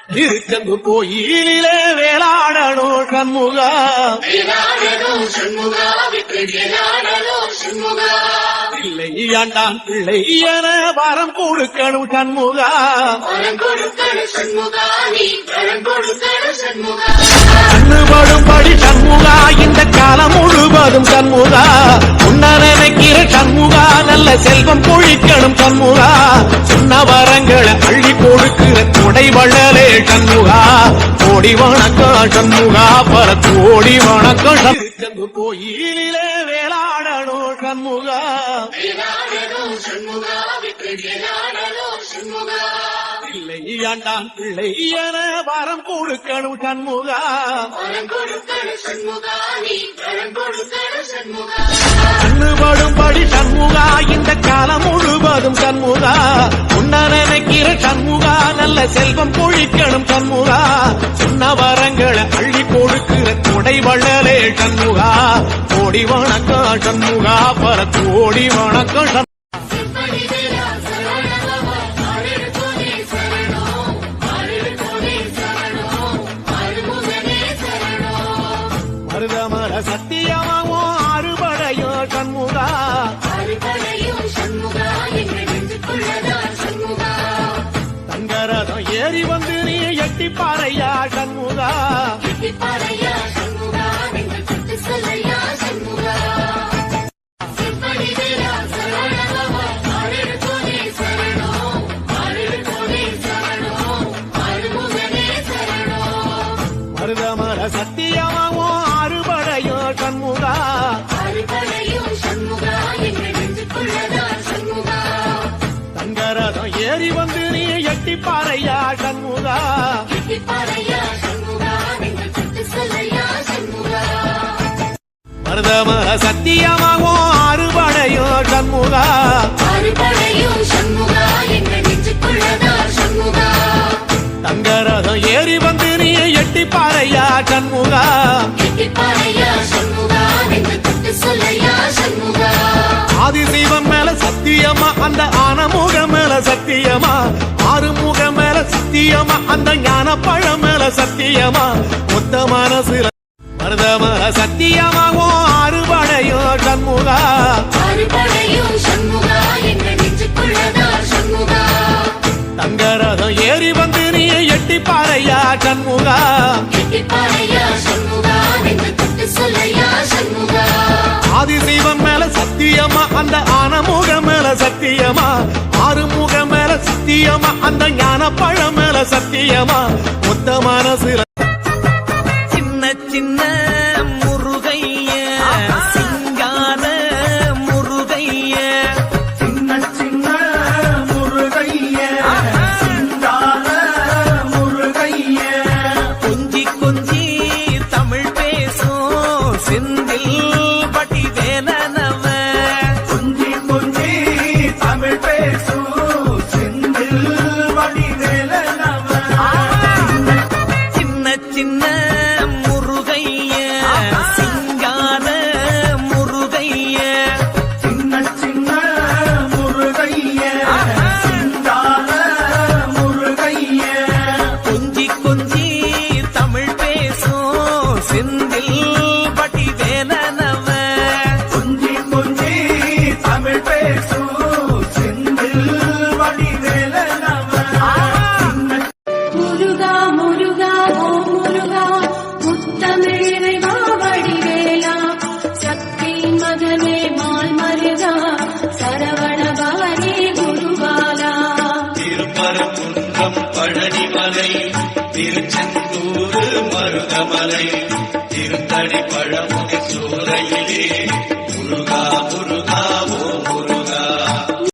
திருச்செந்தூர் கோயிலே வேளாடணும் சண்முகா, பிள்ளை ஆண்டான் பிள்ளை என வரம் கொடுக்கணும் சண்முகா, கண்ணுபடும்படி சண்முகா இந்த காலம் முழுவதும் சண்முகா, உன்ன நினைக்கிற சண்முகா நல்ல செல்வம் பொழிக்கணும் சண்முகா, சொன்ன வரங்களை அள்ளி கொடுக்கிற கொடை வள்ளலே சண்முகா, கோடி வணக்கம் சண்முகா பல கோடி வணக்கம். திருச்செந்தூர் கோயிலே வேளாடணும் சண்முகா, பிள்ளை ஆண்டான் பிள்ளை என வரம் கொடுக்கணும் சண்முகா, கண்ணுபடும்படி சண்முகா இந்த காலம் முழுவதும் சண்முகா, உன்ன நினைக்கிற சண்முகா நல்ல செல்வம் பொழிக்கணும் சண்முகா, சொன்ன வரங்களை அள்ளி கொடுக்கிற கொடை வள்ளலே சண்முகா, கோடி வணக்கம் சண்முகா பல கோடி வணக்கம். மருதமர சத்தியமாவோ அறுபடையோ சண்முகா, தங்கரதம் ஏறி வந்து நீ எட்டி பாறையா சண்முகா, மருதமர சத்தியமாவோ அறுபடையோ சண்முகா, தங்கரதம் ஏறி வந்து நீ எட்டி பாறையா சண்முகா, மருதமர சத்தியமாவோ அறுபடையோ சண்முகா, தங்கரதம் ஏறி வந்து நீ எட்டி பாறையா சண்முகா, ஆதிசைவம் மேல சத்தியமா அந்த ஆனமுகம் மேல சத்தியமா, ஆறுமுகம் மேல சத்தியமா அந்த ஞான பழம் மேல சத்தியமா, மொத்த மனசுல மருதமர சத்தியமாவோ அறுபடையோ சண்முகா, தங்கரதம் ஏறி வந்து நீ எட்டி பாறையா சண்முகா, ஆதிசைவம் மேல சத்தியமா அந்த ஆனமுகம் மேல சத்தியமா, ஆறுமுகம் மேல சத்தியமா அந்த ஞான பழம் மேல சத்தியமா, மொத்த மனசுல சின்ன சின்ன முருகைய சிங்கார முருகைய, சின்ன சின்ன முருகைய சிங்கார முருகைய, கொஞ்சி கொஞ்சி தமிழ் பேசும் செந்தில் பட்டி வேலனவ, கொஞ்சி கொஞ்சி தமிழ் பேசும் செந்தில் பட்டி வேலனவ, சின்ன சின்ன முருகைய சிங்கார முருகைய, சின்ன சின்ன முருகைய சிங்கார முருகைய, கொஞ்சி கொஞ்சி தமிழ் பேசும் செந்தில் பட்டி வேலனவ, கொஞ்சி கொஞ்சி தமிழ் பேசும் செந்தில் பட்டி வேலனவ, முருகா முருகா ஓ முருகா முத்தமிழை மாவடிவேலா, சக்தி மகனே மால் மருகா சரவணபவனே குருபாலா, திருப்பரங்குன்றம் பழனிமலை திருச்செந்தூர் மருதமலை திருத்தடி பழமுதி சூறையிலே முருகா முருகா